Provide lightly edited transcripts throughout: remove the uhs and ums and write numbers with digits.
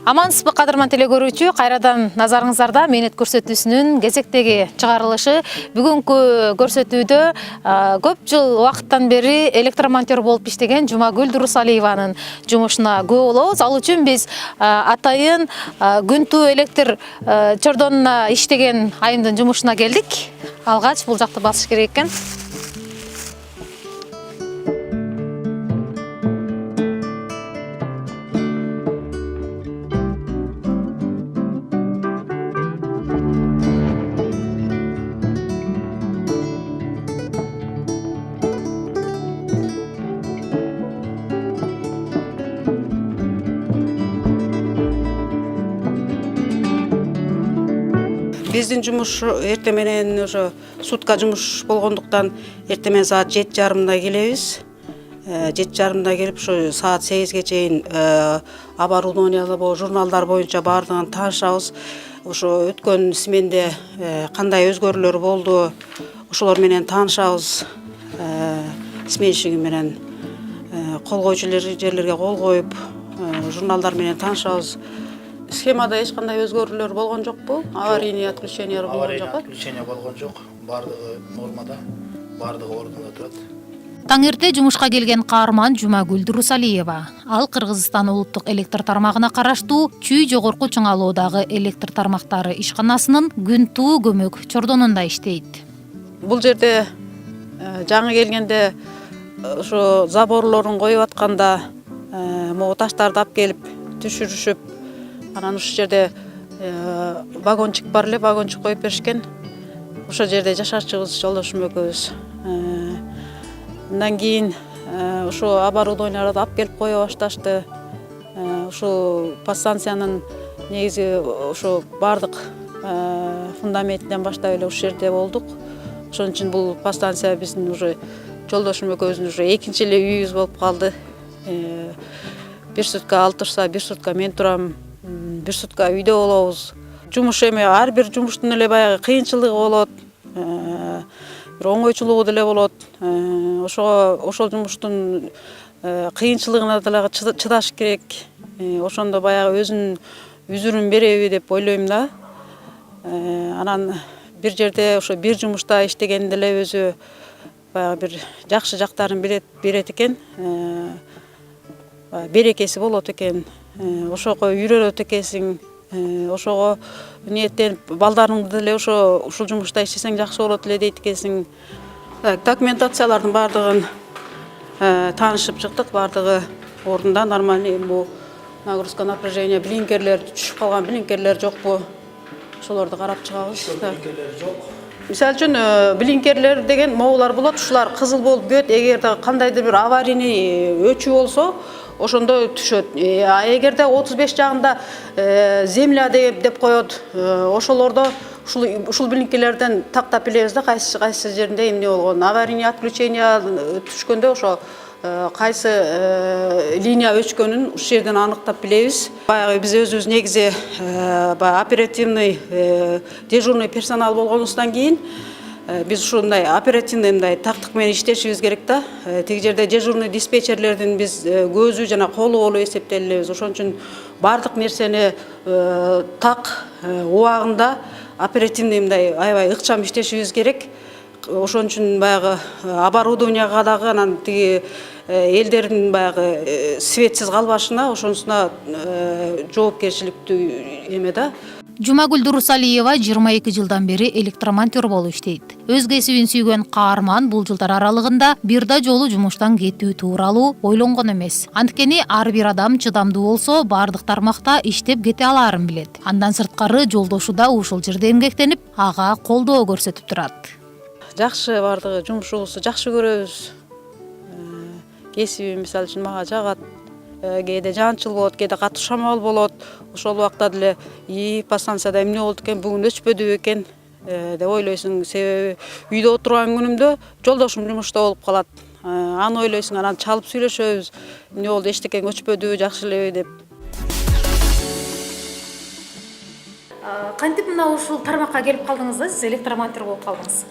Амансызбы кадырман теле көрүүчү, кайрадан назарыңыздарда Мeenет көрсөтүүсүнүн кезектеги чыгарылышы. Бүгүнкү көрсөтүүдө көп жыл убакыттан бери электромонтер болуп иштеген Жумагүл Дурусалиеванын жумушуна күбө болобуз. Ал үчүн биз атайын күнтүү электр чордонуна иштеген айымдын жумушуна келдик. Алгач бул жакты басыш керек экен. Биздин жумуш эртең менен уже сутка жумуш болгондуктан эртең менен саат 7:30 келебиз. 7:30 келип ушу саат 8ге чейин оборудованиялы журналдар боюнча баардыгын таанышабыз. Ошо өткөн сменде кандай өзгөрүүлөр болду, ошолор менен таанышабыз. Сменщиги менен кол койчу жерлерге кол коюп, журналдар менен таанышабыз. Схемада эч кандай өзгөрүүлөр болгон жокпу? Аварийный отключение болгон жокпу? Аварийный отключение болгон жок. Бардыгы нормада, бардыгы ордунда турат. Таң эрте жумушка келген каарман Жумагүл Дурусалиева. Ал Кыргызстан улуттук электр тармагына караштуу Чүй жогорку чоңалуудагы электр тармактары ишканасынын күнтүү көмөк чордонунда иштейт. Бул жерде жаңы келгенде ошо заборлорун коюп атканда могу таштарды алып келип түшүрүшүп, анан ушул жерде вагончик бар эле, вагончик коюп беришкен. Ошол жерде жашачыбыз жолдошум экөөбүз. Андан кийин ошо оборудованияларды алып келип кое башташты. Ушул подстанциянын негизи ошо бардык фундаментинен баштап эле ушул жерде болдук. Ошон үчүн бул подстанция биздин уже жолдошум экөөбүздүн уже экинчи эле үйүбүз болуп калды. Бир сутка ал турса, бир сутка мен турам, бир сутка үйдө болобуз. Жумуш эми ар бир жумуштун эле баягы кыйынчылыгы болот, бир оңойчулугу деле болот. Ошол жумуштун кыйынчылыгына деле чыдаш керек. Ошондо баягы өзүнүн үзүрүн береби деп ойлойм да. Анан бир жерде ошо бир жумушта иштегенде эле өзү баягы бир жакшы жактарын берет экен. Берекеси болот экен. Ошого үйрөнөт экенсиң. Ошого ниеттенип балдарыңды деле ушул жумушта иштесең жакшы болот эле дейт экенсиң. Документациялардын бардыгын таанышып чыктык, бардыгы ордунда, нормальный. Бул нагрузка, напряжение, блинкерлер түшүп калган, блинкерлер жокпу? Ошолорду карап чыгабыз. Блинкерлер жок. Мисалы үчүн блинкерлер деген могулар болот, ушулар кызыл болуп күйөт. Эгерде кандайдыр бир аварийный өчүү болсо, ошондо түшөт. Эгерде 35 жагында земля деп коет, ошолордо ушул блинкерлерден тактап билебиз да, кайсы жеринде эмне болгон. Аварийный отключение түшкөндө ошо кайсы линия өчкөнүн ушул жерден аныктап билебиз. Баягы биз өзүбүз негизи оперативный дежурный персонал болгонубуздан кийин биз ушундай оперативный мындай тактык менен иштешибиз керек да. Тиги жерде дежурный диспетчерлердин биз көзү жана колу болуп эсептелебиз. Ошон үчүн бардык нерсени так убагында оперативный мындай аябай ыкчам иштешибиз керек. Ошон үчүн баягы оборудованияга дагы, анан тиги элдердин баягы светсиз калбашына, ошонусуна жоопкерчиликтүү эме да. Жумагүл Дурусалиева 22 жылдан бери электромонтер болуп иштейт. Өз кесибин сүйгөн каарман бул жылдар аралыгында бир да жолу жумуштан кетүү тууралуу ойлонгон эмес. Анткени ар бир адам чыдамдуу болсо, бардык тармакта иштеп кете аларын билет. Андан сырткары жолдошу да ушул жерде эмгектенип, ага колдоо көрсөтүп турат. Жакшы бардыгы жумушубузду жакшы көрөбүз. Кесиби мисалы үчүн мага жагат. Кээде жанчыл болот, кээде катуу шамал болот. Ошол убакта деле подстанцияда эмне болду экен, бүгүн өчпөдүбү экен деп ойлойсуң. Себеби үйдө отурган күнүмдө жолдошум жумушта болуп калат. Аны ойлойсуң, анан чалып сүйлөшөбүз. Эмне болду, эчтеке өчпөдүбү, жакшы элеби деп. Кантип мына ушул тармакка келип калдыңыз да, сиз электромонтер болуп калдыңыз?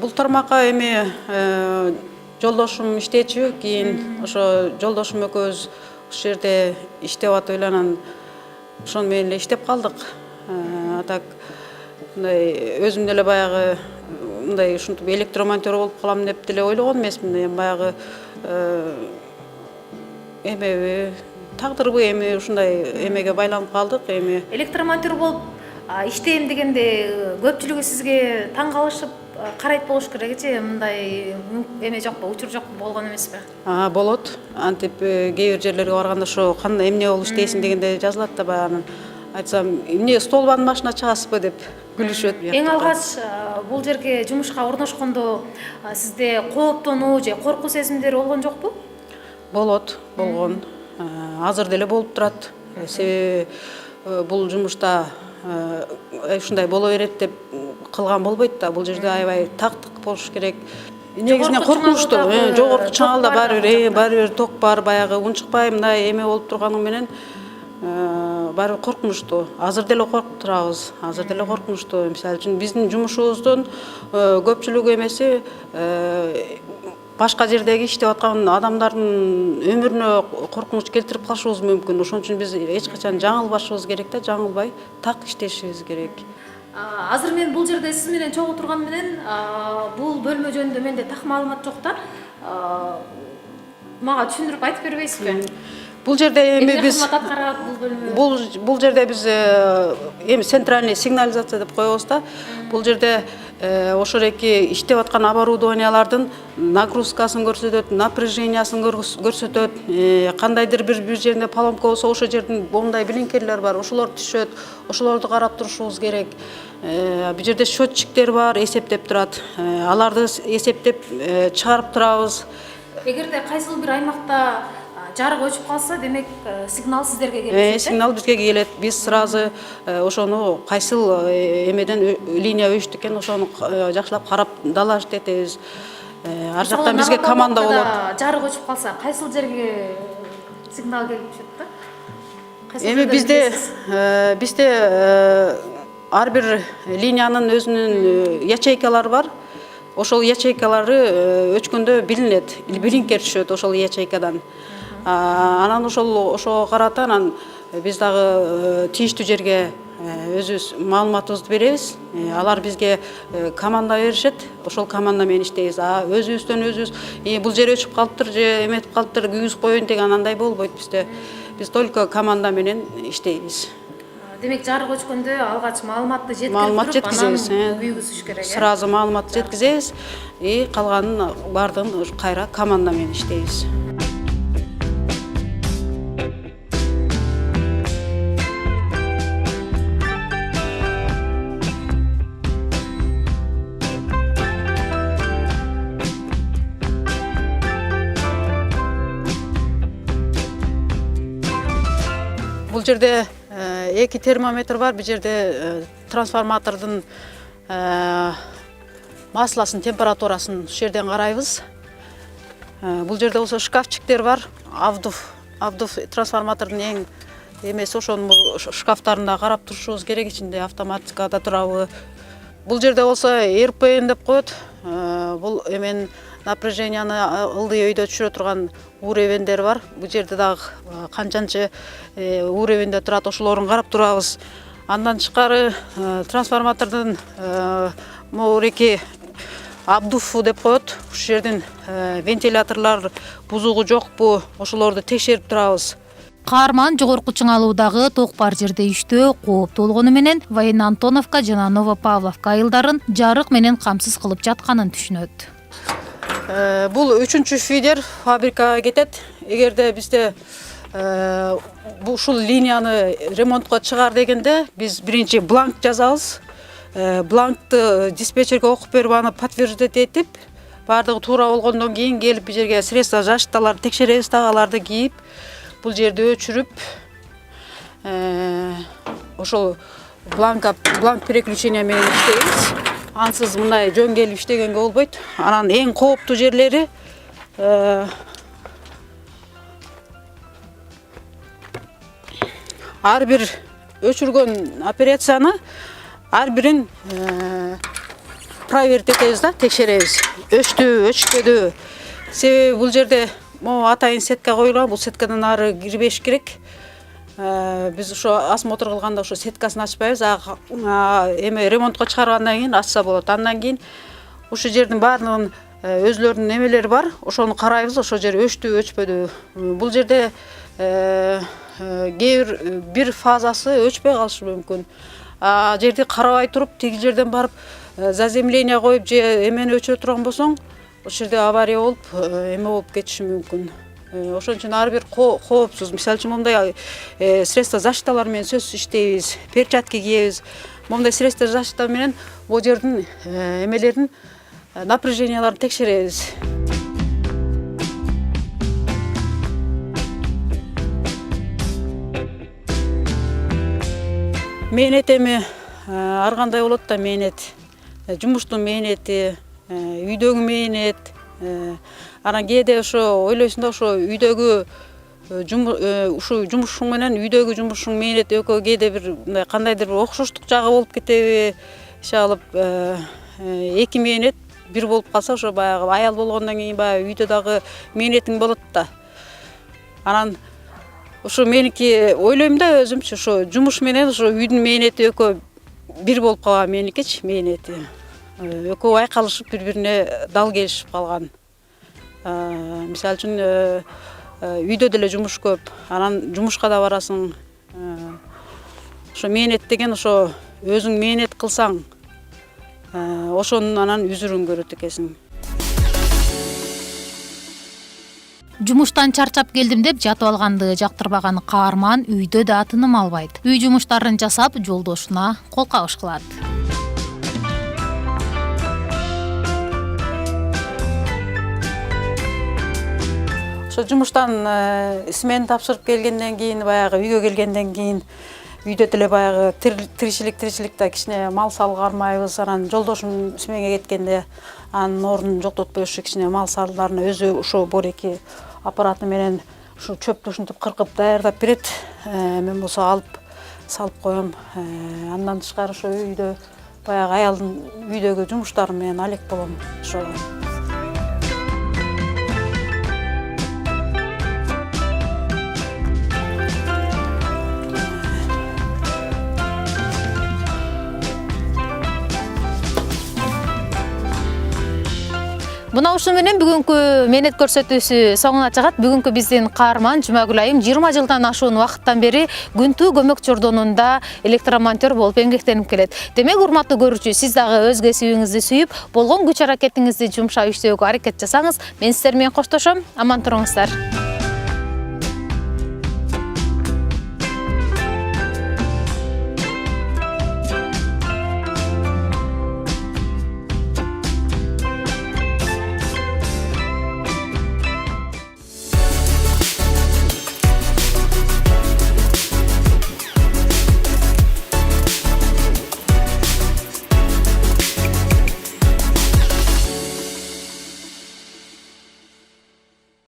Бул тармакка эми жолдошум иштечү, кийин ошо жолдошум экөөбүз ушул жерде иштеп атып эле анан ошону менен эле иштеп калдык. А так мындай өзүм деле баягы мындай ушинтип электромонтер болуп калам деп деле ойлогон эмесмин. Эми баягы эмеби тагдырбы эми ушундай эмеге байланып калдык. Эми электромонтер болуп иштейм дегенде көпчүлүгү сизге таң калышып карайт болуш керекчи, мындай эме жокпу, учур жок болгон эмеспи? Болот. Антип кээ бир жерлерге барганда ошо кандай эмне болуп иштейсиң дегенде жазылат да баягы. Айтсам, эмне столбанын башына чыгасызбы деп күлүшөт. Эң алгач бул жерге жумушка орношкондо сизде кооптонуу же коркуу сезимдери болгон жокпу? Болгон. Азыр деле болуп турат. Себеби бул жумушта ушундай боло берет деп кылган болбойт да. Бул жерде аябай тактык болуш керек. Негизинен коркунучтуу. Жогорку чыңалда баары бир ток бар, баягы унчукпай мындай эме болуп турганың менен баары коркунучтуу. Азыр деле коркуп турабыз. Мисалы үчүн биздин жумушубуздун көпчүлүк эмеси башка жердеги иштеп аткан адамдардын өмүрүнө коркунуч келтирип калышыбыз мүмкүн. Ошон үчүн биз эч качан жаңылбашыбыз керек да, жаңылбай так иштешибиз керек. Азыр мен бул жерде сиз менен чогуу турган менен бул бөлмө жөнүндө менде так маалымат жок да. Мага түшүндүрүп айтып бербейсизби? Бул жерде эми биз кызмат аткарат бул бөлмө? Бул жерде биз эми центральный сигнализация деп коебуз да. Бул жерде ошол эки иштеп аткан оборудованиялардын нагрузкасын көрсөтөт, напряжениясын көрсөтөт. Кандайдыр бир жеринде поломка болсо, ошол жердин моундай блинкерлер бар, ошолор түшөт. Ошолорду карап турушубуз керек. Бул жерде счетчиктер бар, эсептеп турат. Аларды эсептеп чыгарып турабыз. Эгерде кайсыл бир аймакта жарык өчүп калса, демек сигнал сиздерге келет. Сигнал бизге келет. Биз сразу ошону кайсыл эмеден линия өчтү экен, ошону жакшылап карап доложить этебиз. Ар жактан бизге команда болот. Жарык өчүп калса, кайсыл жерге сигнал келип түшөт да? Эми бизде ар бир линиянын өзүнүн ячейкалары бар. Ошол ячейкалары өчкөндө билинет. Блинкер түшөт ошол ячейкадан. Анан ошого карата анан биз дагы тийиштүү жерге өзүбүз маалыматыбызды беребиз. Алар бизге команда беришет. Ошол команда менен иштейбиз. Өзүбүздөн өзүбүз бул жер өчүп калыптыр же эметип калыптыр, күйгүзүп коеюн деген андай болбойт бизде. Биз только команда менен иштейбиз. Демек жарык өчкөндө алгач маалыматты жеткирип анан күйгүзүш керек. Сразу маалыматты жеткизебиз. Калганын бардыгын кайра команда менен иштейбиз. Бул жерде эки термометр бар. Бул жерде трансформатордун масласын, температурасын ушул жерден карайбыз. Бул жерде болсо шкафчиктер бар. Авдув трансформатордун эң эмеси, ошонун шкафтарында карап турушубуз керек, ичинде автоматикада турабы. Бул жерде болсо РПН деп коет. Бул эмен напряженияны ылдый өйдө түшүрө турган уровеньдер бар. Бул жерде дагы канчанчы уровеньде турат, ошолорун карап турабыз. Андан тышкары трансформатордун мореки абдуфу деп коет. Ушул жердин вентиляторлор бузугу жокпу, ошолорду текшерип турабыз. Каарман жогорку чыңалуудагы ток бар жерде иштөө кооптуу болгону менен Военно Антоновка жана Новопавловка айылдарын жарык менен камсыз кылып жатканын түшүнөт. Бул 3-чү фидер фабрикага кетет. Эгерде бизде ушул линияны ремонтко чыгар дегенде биз биринчи бланк жазабыз. Бланкты диспетчерге окуп берип, аны подтверждать этип, бардыгы туура болгондон кийин келип бул жерге средства защиталарды текшеребиз, аларды кийип, бул жерди өчүрүп, ошол бланк переключения менен иштейбиз. Ансыз мындай жөн келип иштегенге болбойт. Анан эң кооптуу жерлери ар бир өчүргөн операцияны ар бирин проверить этебиз да, текшеребиз. Өчтү, өчпөдү. Себеби бул жерде могу атайын сетка коюлган, бул сеткадан ары кирбеш керек. Биз ошо осмотр кылганда ошо сеткасын ачпайбыз. Эме ремонтко чыгаргандан кийин ачса болот. Андан кийин ушул жердин баардыгын өзлөрүнүн эмелери бар. Ошону карайбыз, ошо жер өчтү, өчпөдү. Бул жерде бир фазасы өчпөй калышы мүмкүн. Жерди карабай туруп, тиги жерден барып заземление коюп же эмени өчүрө турган болсоң, ошол жерде авария болуп, эме болуп кетиши мүмкүн. Ошон үчүн ар бир коопсуз. Мисалы үчүн мындай средства защиталар менен сөзсүз иштейбиз, перчатки кийебиз. Мындай средства защита менен бул жердин эмелерин напряженияларын текшеребиз. Мээнет эми ар кандай болот да мээнет. Жумуштун мээнети, үйдөгү мээнет. Анан кээде ошо ойлойсуң да ошо үйдөгү ушул жумушуң менен үйдөгү жумушуң мээнети экөө кээде бир мындай кандайдыр бир окшоштук жагы болуп кетеби? Ишалып эки мээнет бир болуп калса, ошо баягы аял болгондон кийин баягы үйдө дагы мээнетиң болот да. Анан ошо меники ойлойм да өзүмчү, ошо жумуш менен ошо үйдүн мээнети экөө бир болуп калган меникичи мээнети. Экөө айкалышып бири-бирине дал келишип калган. Мисалы үчүн үйдө деле жумуш көп, анан жумушка да барасың. Ошо мээнет деген ошо өзүң мээнет кылсаң, ошонун анан үзүрүн көрөт экенсиң. Жумуштан чарчап келдим деп жатып алганды жактырбаган каарман үйдө да тыным албайт. Үй жумуштарын жасап, жолдошуна кол кабыш кылат. Ошо жумуштан смена тапшырып келгенден кийин, баягы үйгө келгенден кийин үйдө деле баягы тиричиликте кичине мал сал кармайбыз. Анан жолдошум сменге кеткенде анын ордун жоктотпой ушу кичине мал салдарын өзү ошо бор-эки аппараты менен ушу чөптү ушинтип кыркып даярдап берет. Мен болсо алып салып коем. Андан тышкары ошо үйдө баягы аялдын үйдөгү жумуштары менен алек болом. Ошо Мына ушун менен бүгүнкү мээнет көрсөтүүсү соңуна чыгат. Бүгүнкү биздин каарман Жумагүл айым 20 жылдан ашуун убакыттан бери күнтүү көмөк чордонунда электромонтер болуп эмгектенип келет. Демек, урматтуу көрүүчү, сиз дагы өз кесибиңизди сүйүп, болгон күч аракетиңизди жумшап иштөөгө аракет жасаңыз. Мен сиздер менен коштошом. Аман туруңуздар.